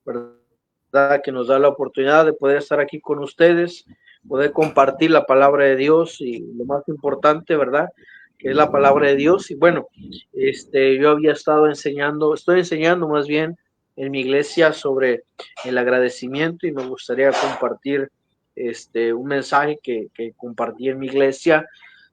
¿verdad? Que nos da la oportunidad de poder estar aquí con ustedes, poder compartir la palabra de Dios y lo más importante, ¿verdad? Que es la palabra de Dios. Y bueno, yo había estoy enseñando más bien en mi iglesia sobre el agradecimiento, y me gustaría compartir un mensaje que compartí en mi iglesia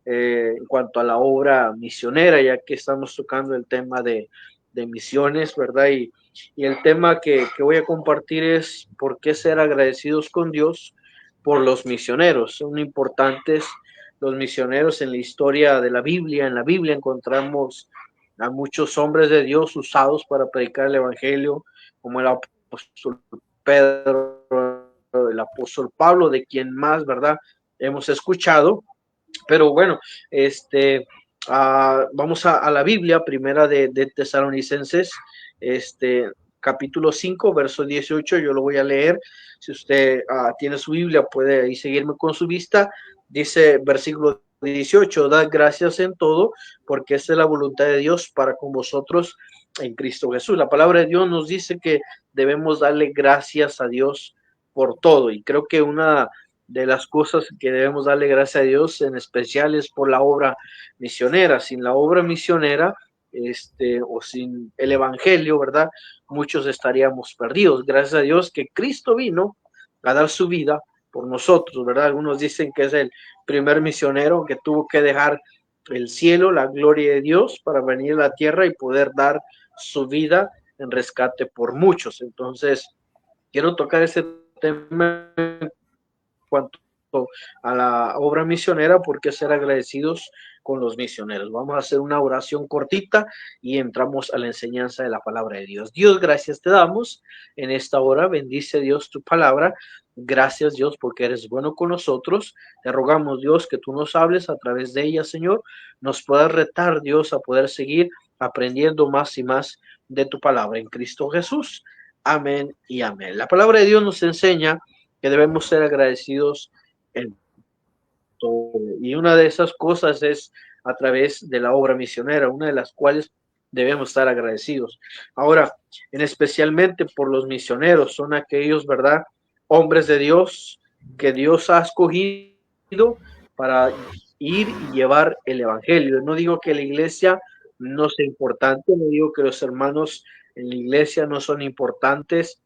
en cuanto a la obra misionera, ya que estamos tocando el tema de misiones, ¿verdad? Y el tema que voy a compartir es por qué ser agradecidos con Dios por los misioneros. Son importantes los misioneros en la historia de la Biblia. En la Biblia encontramos a muchos hombres de Dios usados para predicar el Evangelio, como el apóstol Pedro, el apóstol Pablo, de quien más, ¿verdad?, hemos escuchado. Pero bueno, vamos a la Biblia, primera de Tesalonicenses, capítulo 5, verso 18. Yo lo voy a leer. Si usted tiene su Biblia, puede ahí seguirme con su vista. Dice versículo 18: dad gracias en todo, porque esta es la voluntad de Dios para con vosotros en Cristo Jesús. La palabra de Dios nos dice que debemos darle gracias a Dios por todo, y creo que una de las cosas que debemos darle gracias a Dios en especial es por la obra misionera. Sin la obra misionera, o sin el evangelio, ¿verdad?, muchos estaríamos perdidos. Gracias a Dios que Cristo vino a dar su vida por nosotros, ¿verdad? Algunos dicen que es el primer misionero que tuvo que dejar el cielo, la gloria de Dios, para venir a la tierra y poder dar su vida en rescate por muchos. Entonces, quiero tocar ese tema en cuanto a la obra misionera, porque ser agradecidos con los misioneros. Vamos a hacer una oración cortita y entramos a la enseñanza de la palabra de Dios. Dios, gracias te damos en esta hora. Bendice, Dios, tu palabra. Gracias, Dios, porque eres bueno con nosotros. Te rogamos, Dios, que tú nos hables a través de ella, Señor. Nos puedas retar, Dios, a poder seguir aprendiendo más y más de tu palabra en Cristo Jesús. Amén y amén. La palabra de Dios nos enseña que debemos ser agradecidos en todo. Y una de esas cosas es a través de la obra misionera, una de las cuales debemos estar agradecidos. Ahora, en especialmente por los misioneros, son aquellos, ¿verdad? Hombres de Dios que Dios ha escogido para ir y llevar el evangelio. No digo que la iglesia no sea importante, no digo que los hermanos en la iglesia no son importantes,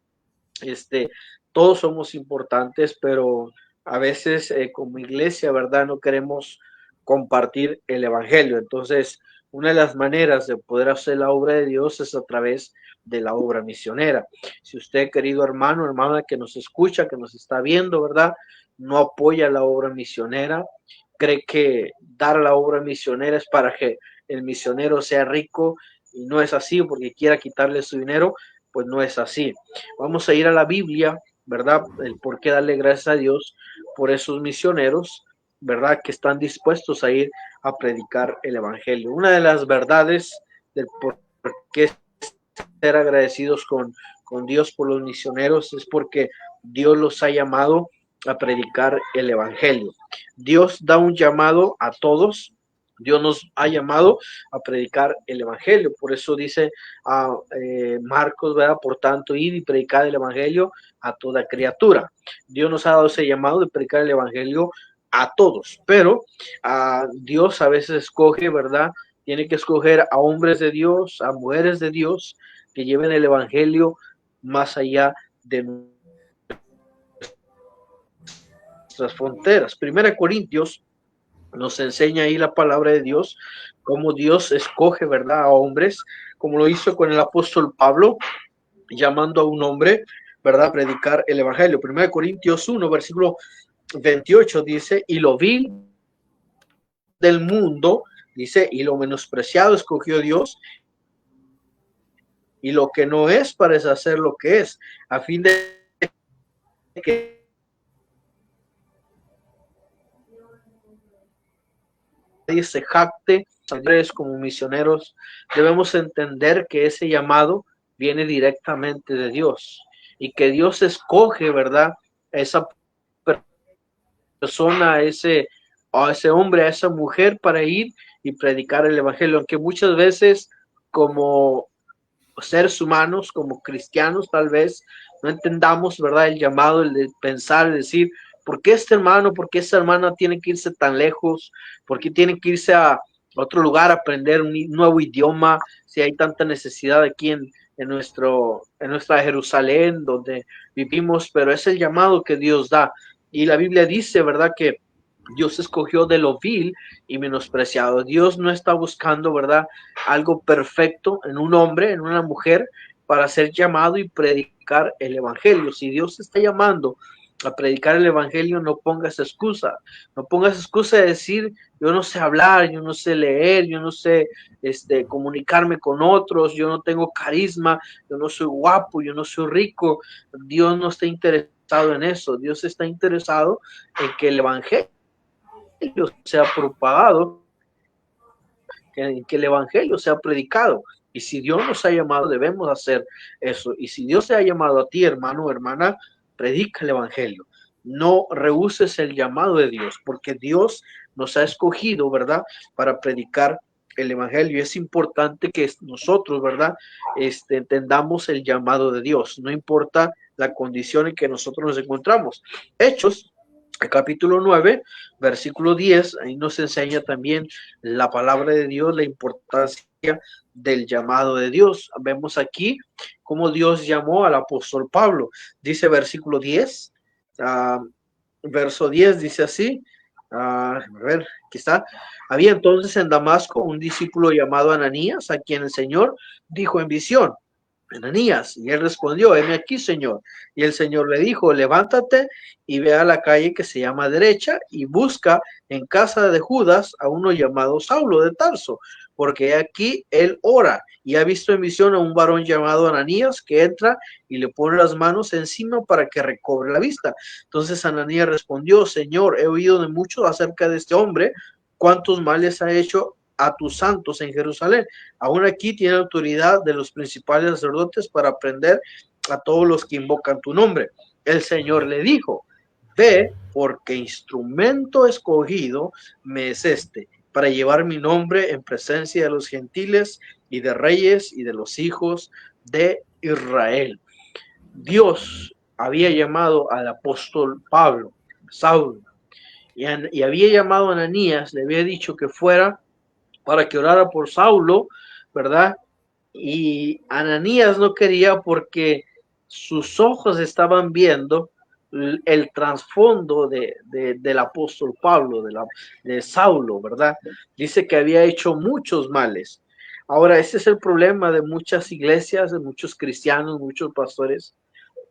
todos somos importantes, pero a veces como iglesia, ¿verdad? No queremos compartir el evangelio. Entonces, una de las maneras de poder hacer la obra de Dios es a través de la obra misionera. Si usted, querido hermano, hermana que nos escucha, que nos está viendo, ¿verdad? No apoya la obra misionera, cree que dar la obra misionera es para que el misionero sea rico, y no es así, porque quiera quitarle su dinero, pues no es así. Vamos a ir a la Biblia, ¿verdad? El por qué darle gracias a Dios por esos misioneros, ¿verdad? Que están dispuestos a ir a predicar el evangelio. Una de las verdades del por qué ser agradecidos con Dios por los misioneros es porque Dios los ha llamado a predicar el evangelio. Dios da un llamado a todos. Dios nos ha llamado a predicar el evangelio. Por eso dice a Marcos, ¿verdad? Por tanto, id y predicar el evangelio a toda criatura. Dios nos ha dado ese llamado de predicar el evangelio a todos, pero Dios a veces escoge, ¿verdad? Tiene que escoger a hombres de Dios, a mujeres de Dios, que lleven el evangelio más allá de nuestras fronteras. Primera Corintios nos enseña ahí la palabra de Dios, cómo Dios escoge, ¿verdad?, a hombres, como lo hizo con el apóstol Pablo, llamando a un hombre, ¿verdad?, a predicar el evangelio. Primera Corintios 1, versículo 28 dice, y lo vil del mundo, dice, y lo menospreciado escogió Dios, y lo que no es para deshacer lo que es, a fin de que nadie se jacte. Como misioneros debemos entender que ese llamado viene directamente de Dios y que Dios escoge, ¿verdad?, a esa persona, a ese hombre, a esa mujer para ir y predicar el evangelio, aunque muchas veces como seres humanos, como cristianos, tal vez no entendamos, ¿verdad?, el llamado, el de pensar, el decir, ¿por qué este hermano, por qué esta hermana tiene que irse tan lejos? ¿Por qué tiene que irse a otro lugar a aprender un nuevo idioma? Si hay tanta necesidad aquí en nuestra Jerusalén, donde vivimos, pero es el llamado que Dios da. Y la Biblia dice, ¿verdad?, que Dios escogió de lo vil y menospreciado. Dios no está buscando, ¿verdad?, algo perfecto en un hombre, en una mujer, para ser llamado y predicar el evangelio. Si Dios está llamando a predicar el evangelio, no pongas excusa. No pongas excusa de decir, yo no sé hablar, yo no sé leer, yo no sé comunicarme con otros, yo no tengo carisma, yo no soy guapo, yo no soy rico. Dios no está interesado en eso. Dios está interesado en que el evangelio sea propagado, que el evangelio sea predicado. Y si Dios nos ha llamado, debemos hacer eso. Y si Dios te ha llamado a ti, hermano o hermana, predica el evangelio. No rehuses el llamado de Dios, porque Dios nos ha escogido, ¿verdad?, para predicar el evangelio. Es importante que nosotros, ¿verdad?, entendamos el llamado de Dios, no importa la condición en que nosotros nos encontramos. Hechos capítulo 9, versículo 10, ahí nos enseña también la palabra de Dios, la importancia del llamado de Dios. Vemos aquí cómo Dios llamó al apóstol Pablo. Dice versículo 10, verso 10 dice así, a ver, aquí está. Había entonces en Damasco un discípulo llamado Ananías, a quien el Señor dijo en visión, Ananías, y él respondió, heme aquí, Señor. Y el Señor le dijo, levántate y ve a la calle que se llama Derecha y busca en casa de Judas a uno llamado Saulo de Tarso, porque aquí él ora y ha visto en visión a un varón llamado Ananías que entra y le pone las manos encima para que recobre la vista. Entonces Ananías respondió, Señor, he oído de mucho acerca de este hombre, cuántos males ha hecho a tus santos en Jerusalén. Aún aquí tiene autoridad de los principales sacerdotes para prender a todos los que invocan tu nombre. El Señor le dijo, ve, porque instrumento escogido me es este, para llevar mi nombre en presencia de los gentiles y de reyes y de los hijos de Israel. Dios había llamado al apóstol Pablo, Saulo, y había llamado a Ananías, le había dicho que fuera para que orara por Saulo, ¿verdad? Y Ananías no quería porque sus ojos estaban viendo el trasfondo del apóstol Pablo, de Saulo, ¿verdad? Dice que había hecho muchos males. Ahora, ese es el problema de muchas iglesias, de muchos cristianos, muchos pastores,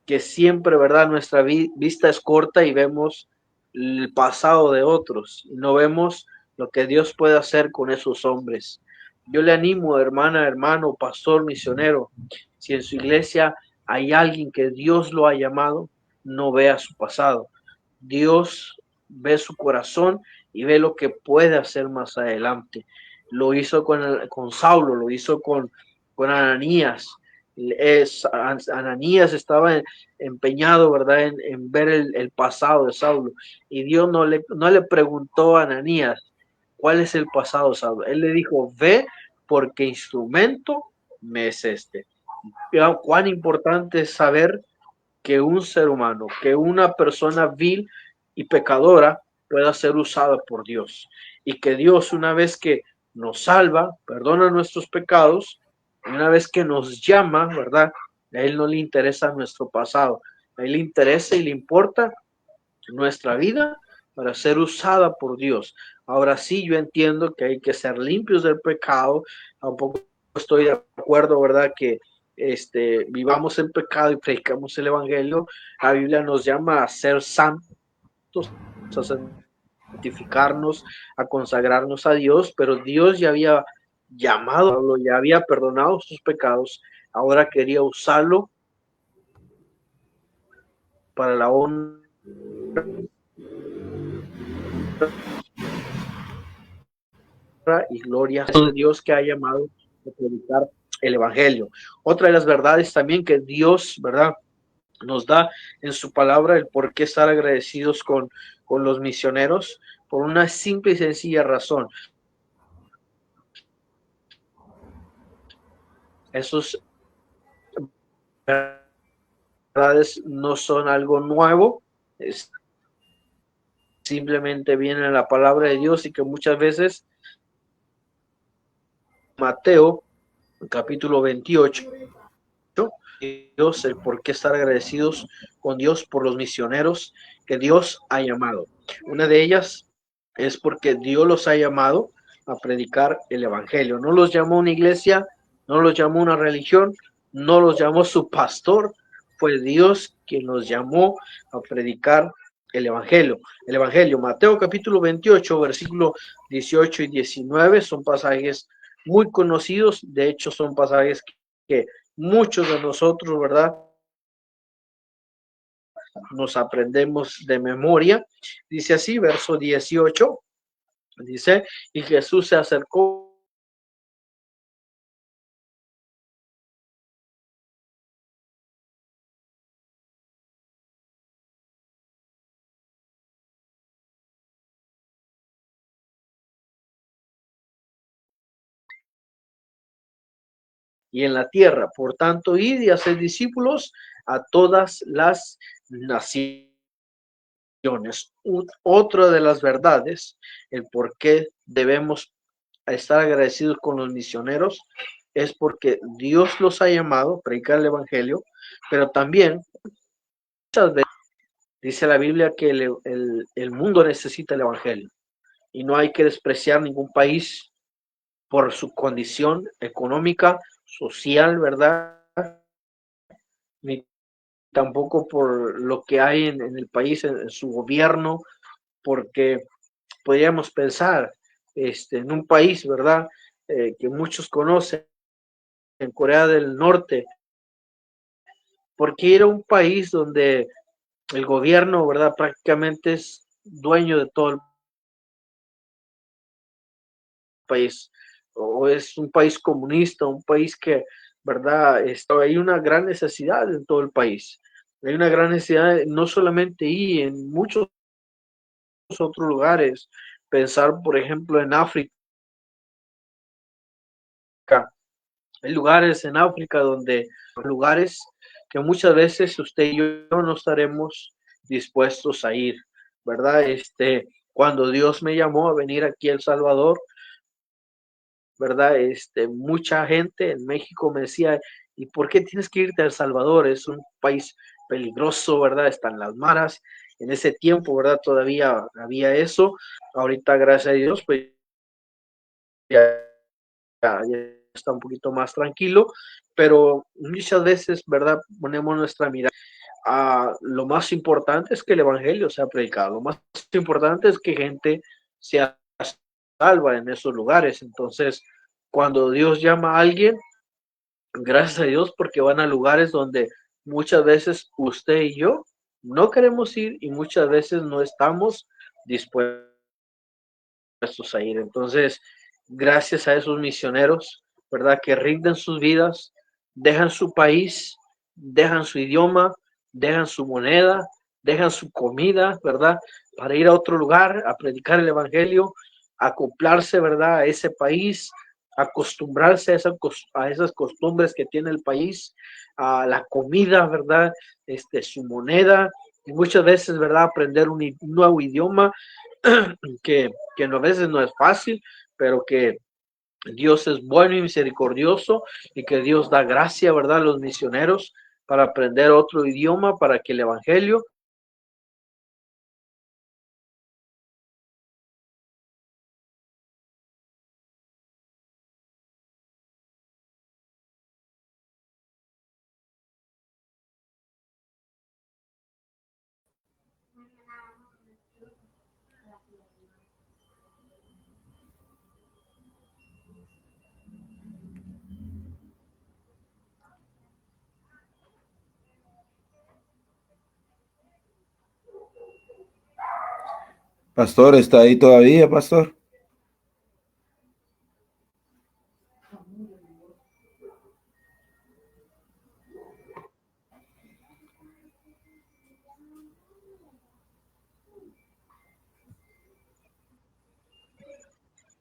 que siempre, ¿verdad? Nuestra vista es corta y vemos el pasado de otros y no vemos lo que Dios puede hacer con esos hombres. Yo le animo, hermana, hermano, pastor, misionero, si en su iglesia hay alguien que Dios lo ha llamado, no vea su pasado. Dios ve su corazón y ve lo que puede hacer más adelante. Lo hizo con Saulo, lo hizo con Ananías. Ananías estaba empeñado, ¿verdad?, en ver el pasado de Saulo. Y Dios no le preguntó a Ananías, ¿cuál es el pasado, Saulo? Él le dijo, ve, porque instrumento me es este. Cuán importante es saber que un ser humano, que una persona vil y pecadora pueda ser usada por Dios. Y que Dios, una vez que nos salva, perdona nuestros pecados, una vez que nos llama, ¿verdad? A Él no le interesa nuestro pasado, a Él le interesa y le importa nuestra vida para ser usada por Dios. Ahora sí, yo entiendo que hay que ser limpios del pecado, tampoco estoy de acuerdo, ¿verdad?, que vivamos en pecado y predicamos el evangelio. La Biblia nos llama a ser santos, a santificarnos, a consagrarnos a Dios, pero Dios ya había llamado a Pablo, ya había perdonado sus pecados, ahora quería usarlo para la honra y gloria de Dios, que ha llamado a predicar el evangelio. Otra de las verdades también que Dios, ¿verdad?, nos da en su palabra, el por qué estar agradecidos con los misioneros, por una simple y sencilla razón. Esos verdades no son algo nuevo, simplemente viene en la palabra de Dios, y que muchas veces Mateo capítulo 28, Dios, el por qué estar agradecidos con Dios por los misioneros que Dios ha llamado. Una de ellas es porque Dios los ha llamado a predicar el evangelio. No los llamó una iglesia, no los llamó una religión, no los llamó su pastor, fue Dios quien los llamó a predicar el evangelio. El evangelio, Mateo capítulo 28, versículo 18 y 19, son pasajes muy conocidos. De hecho, son pasajes que muchos de nosotros, ¿verdad?, nos aprendemos de memoria. Dice así, verso 18, dice, y Jesús se acercó y en la tierra. Por tanto, id y haced discípulos a todas las naciones. Otra de las verdades, el por qué debemos estar agradecidos con los misioneros, es porque Dios los ha llamado a predicar el evangelio, pero también muchas veces dice la Biblia que el mundo necesita el evangelio, y no hay que despreciar ningún país por su condición económica, social, ¿verdad? ni tampoco por lo que hay en el país, en su gobierno, porque podríamos pensar en un país, ¿verdad? Que muchos conocen, en Corea del Norte, porque era un país donde el gobierno, ¿verdad? Prácticamente es dueño de todo el país, o es un país comunista, un país que, ¿verdad? Hay una gran necesidad en todo el país. Hay una gran necesidad, no solamente ahí, en muchos otros lugares. Pensar, por ejemplo, en África. Hay lugares en África donde, lugares que muchas veces usted y yo no estaremos dispuestos a ir, ¿verdad? Cuando Dios me llamó a venir aquí a El Salvador, ¿verdad? Mucha gente en México me decía, ¿y por qué tienes que irte a El Salvador? Es un país peligroso, ¿verdad? Están las maras. En ese tiempo, ¿verdad? Todavía había eso. Ahorita, gracias a Dios, pues ya, ya está un poquito más tranquilo, pero muchas veces, ¿verdad? Ponemos nuestra mirada a lo más importante es que el evangelio sea predicado, lo más importante es que gente sea salva en esos lugares. Entonces, cuando Dios llama a alguien, gracias a Dios porque van a lugares donde muchas veces usted y yo no queremos ir y muchas veces no estamos dispuestos a ir. Entonces, gracias a esos misioneros, ¿verdad? Que rinden sus vidas, dejan su país, dejan su idioma, dejan su moneda, dejan su comida, ¿verdad? Para ir a otro lugar a predicar el evangelio, acoplarse, ¿verdad? A ese país, acostumbrarse a esas costumbres que tiene el país, a la comida, ¿verdad? Su moneda, y muchas veces, ¿verdad? Aprender un nuevo idioma que a veces no es fácil, pero que Dios es bueno y misericordioso y que Dios da gracia, ¿verdad?, a los misioneros para aprender otro idioma, para que el evangelio Pastor, ¿está ahí todavía, pastor?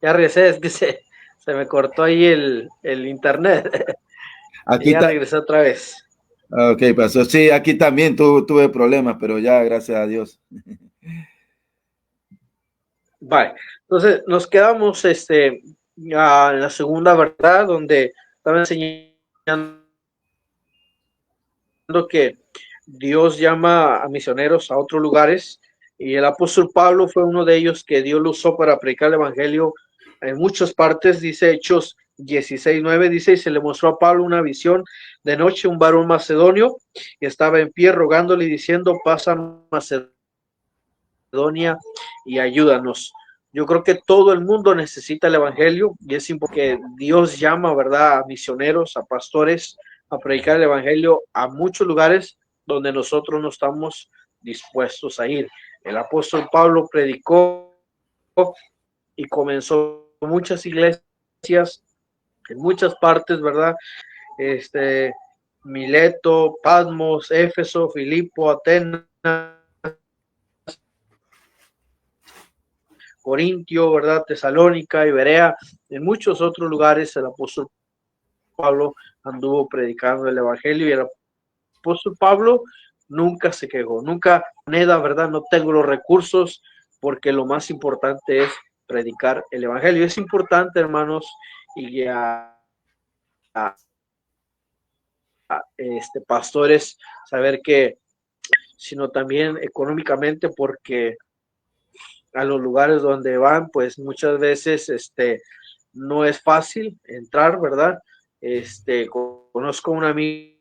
ya regresé, es que se me cortó ahí el internet y Aquí ya está. regresé otra vez. Ok, pastor. Sí, aquí también tuve problemas, pero ya, gracias a Dios. Vale, entonces nos quedamos en la segunda verdad donde estaba enseñando que Dios llama a misioneros a otros lugares y el apóstol Pablo fue uno de ellos que Dios lo usó para predicar el evangelio en muchas partes. Dice Hechos 16:9, dice, y se le mostró a Pablo una visión de noche, un varón macedonio que estaba en pie rogándole y diciendo, pasa a Macedonia y ayúdanos. Yo creo que todo el mundo necesita el evangelio y es importante que Dios llama, ¿verdad?, a misioneros, a pastores, a predicar el evangelio a muchos lugares donde nosotros no estamos dispuestos a ir. El apóstol Pablo predicó y comenzó muchas iglesias en muchas partes, ¿verdad? Mileto, Patmos, Éfeso, Filipo, Atenas, Corintio, ¿verdad? Tesalónica, Iberea, en muchos otros lugares el apóstol Pablo anduvo predicando el evangelio y el apóstol Pablo nunca se quejó, nunca moneda, ¿verdad? No tengo los recursos porque lo más importante es predicar el evangelio. Es importante, hermanos, y a pastores saber que, sino también económicamente, porque a los lugares donde van, pues muchas veces no es fácil entrar, ¿verdad? Conozco un amigo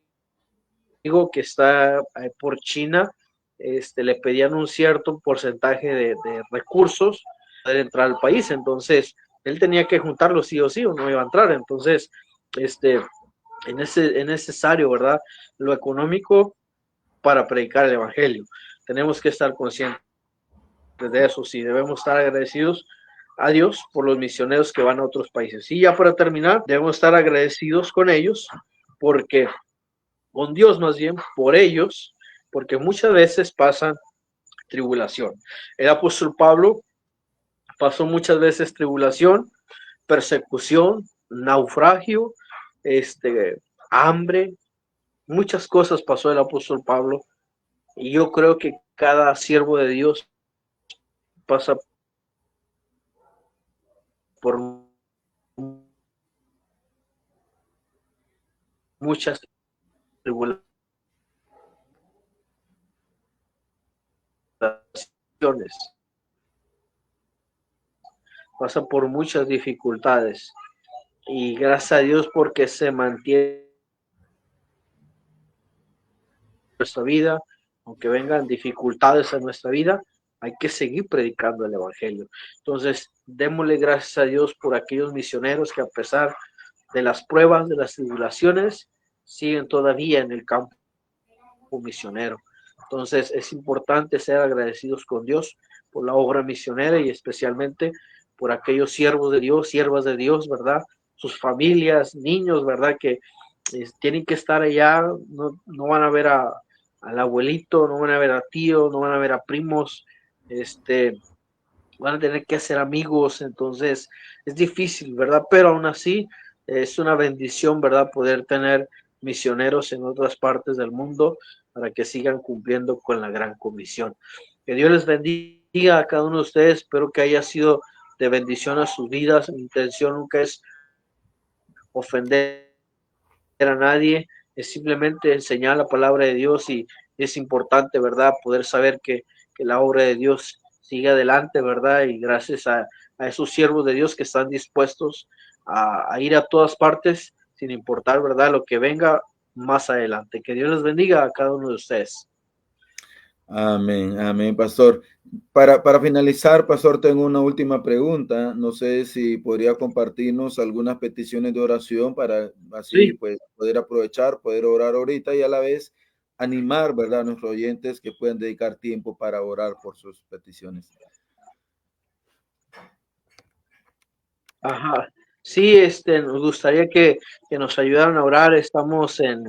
que está por China, le pedían un cierto porcentaje de recursos para entrar al país, entonces él tenía que juntarlo sí o sí o no iba a entrar, entonces es necesario, ¿verdad? Lo económico para predicar el evangelio. Tenemos que estar conscientes de eso, sí, debemos estar agradecidos a Dios por los misioneros que van a otros países. Y ya para terminar, debemos estar agradecidos con ellos porque con Dios más bien por ellos, porque muchas veces pasan tribulación. El apóstol Pablo pasó muchas veces tribulación, persecución, naufragio, hambre, muchas cosas pasó el apóstol Pablo y yo creo que cada siervo de Dios pasa por muchas tribulaciones, pasa por muchas dificultades y gracias a Dios porque se mantiene nuestra vida, aunque vengan dificultades a nuestra vida, hay que seguir predicando el evangelio. Entonces, démosle gracias a Dios por aquellos misioneros que a pesar de las pruebas, de las tribulaciones, siguen todavía en el campo misionero. Entonces, es importante ser agradecidos con Dios por la obra misionera y especialmente por aquellos siervos de Dios, siervas de Dios, ¿verdad? Sus familias, niños, ¿verdad? Que tienen que estar allá, no van a ver al abuelito, no van a ver a tío, no van a ver a primos, van a tener que hacer amigos, entonces es difícil, ¿verdad? Pero aún así es una bendición, ¿verdad? Poder tener misioneros en otras partes del mundo para que sigan cumpliendo con la gran comisión. Que Dios les bendiga a cada uno de ustedes, espero que haya sido de bendición a sus vidas. Mi intención nunca es ofender a nadie, es simplemente enseñar la palabra de Dios y es importante, ¿verdad? Poder saber que la obra de Dios sigue adelante, ¿verdad? Y gracias a esos siervos de Dios que están dispuestos a ir a todas partes, sin importar, ¿verdad? Lo que venga más adelante. Que Dios les bendiga a cada uno de ustedes. Amén, amén, pastor. Para finalizar, pastor, tengo una última pregunta. No sé si podría compartirnos algunas peticiones de oración para así Sí, pues poder aprovechar, poder orar ahorita y a la vez animar, ¿verdad?, a nuestros oyentes que puedan dedicar tiempo para orar por sus peticiones. ajá. Sí, nos gustaría que nos ayudaran a orar. Estamos en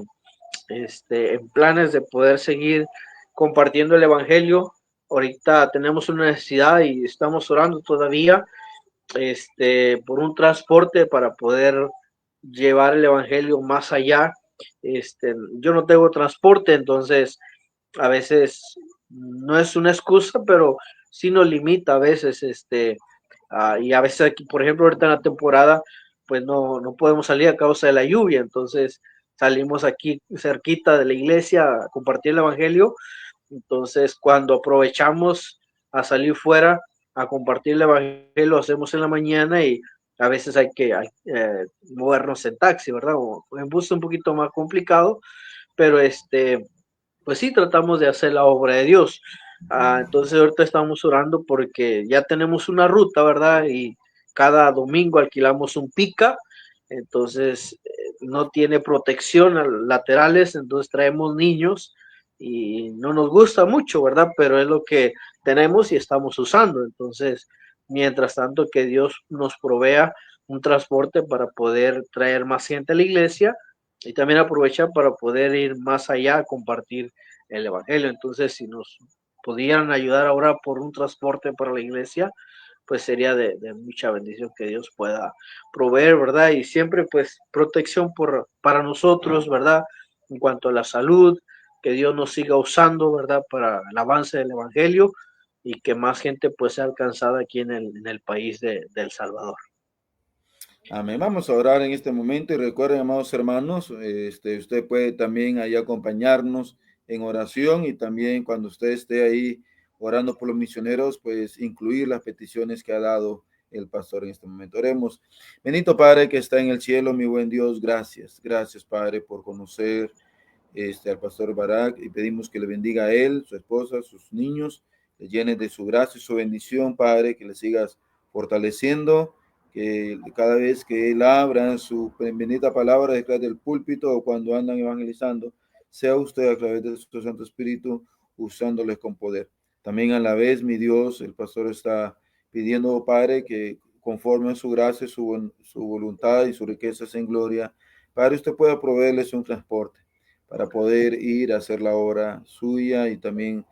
planes de poder seguir compartiendo el evangelio. Ahorita tenemos una necesidad y estamos orando todavía, por un transporte para poder llevar el evangelio más allá. Yo no tengo transporte, entonces a veces no es una excusa, pero sí nos limita a veces, y a veces aquí, por ejemplo, ahorita en la temporada, pues no podemos salir a causa de la lluvia, entonces salimos aquí cerquita de la iglesia a compartir el evangelio, entonces cuando aprovechamos a salir fuera a compartir el evangelio, lo hacemos en la mañana y a veces hay que movernos en taxi, ¿verdad? O en bus es un poquito más complicado, pero pues sí, tratamos de hacer la obra de Dios. Entonces ahorita estamos orando porque ya tenemos una ruta, ¿verdad? Y cada domingo alquilamos un pica, entonces no tiene protección laterales, entonces traemos niños y no nos gusta mucho, ¿verdad? Pero es lo que tenemos y estamos usando. Entonces, mientras tanto que Dios nos provea un transporte para poder traer más gente a la iglesia y también aprovechar para poder ir más allá a compartir el evangelio. Entonces, si nos pudieran ayudar ahora por un transporte para la iglesia, pues sería de mucha bendición que Dios pueda proveer, ¿verdad? Y siempre pues protección para nosotros, ¿verdad? En cuanto a la salud, que Dios nos siga usando, ¿verdad? Para el avance del evangelio y que más gente pues sea alcanzada aquí en el país de El Salvador. Amén. Vamos a orar en este momento y recuerden, amados hermanos, usted puede también ahí acompañarnos en oración y también cuando usted esté ahí orando por los misioneros, pues incluir las peticiones que ha dado el pastor en este momento. Oremos. Bendito Padre que está en el cielo, mi buen Dios, gracias. Gracias, Padre, por conocer al pastor Barak, y pedimos que le bendiga a él, su esposa, sus niños, le llenes de su gracia y su bendición, Padre, que le sigas fortaleciendo, que cada vez que él abra su bendita palabra detrás del púlpito o cuando andan evangelizando, sea usted a través de su Santo Espíritu usándoles con poder. También a la vez, mi Dios, el pastor está pidiendo, Padre, que conforme a su gracia, su voluntad y su riquezas en gloria, Padre, usted pueda proveerles un transporte para poder ir a hacer la obra suya y también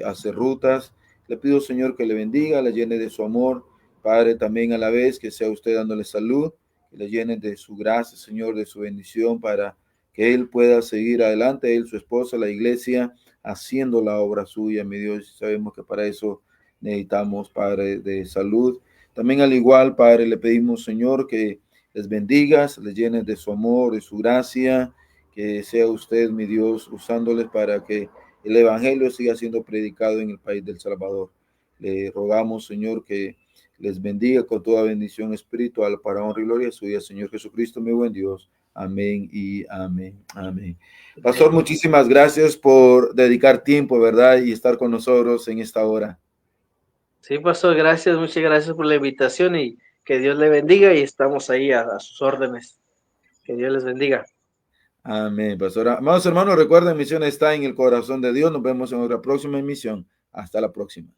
hacer rutas. Le pido, Señor, que le bendiga, le llene de su amor, Padre, también a la vez que sea usted dándole salud, que le llene de su gracia, Señor, de su bendición para que él pueda seguir adelante, él, su esposa, la iglesia, haciendo la obra suya, mi Dios. Sabemos que para eso necesitamos, Padre, de salud. También al igual, Padre, le pedimos, Señor, que les bendigas, les llenes de su amor, de su gracia, que sea usted, mi Dios, usándoles para que el evangelio siga siendo predicado en el país del Salvador. Le rogamos, Señor, que les bendiga con toda bendición espiritual para honra y gloria suya, Señor Jesucristo, mi buen Dios. Amén y amén. Amén. Pastor, muchísimas gracias por dedicar tiempo, ¿verdad? Y estar con nosotros en esta hora. Sí, pastor, gracias, muchas gracias por la invitación y que Dios le bendiga y estamos ahí a sus órdenes. Que Dios les bendiga. Amén, pastora. Amados hermanos, recuerden, misión está en el corazón de Dios. Nos vemos en otra próxima emisión. Hasta la próxima.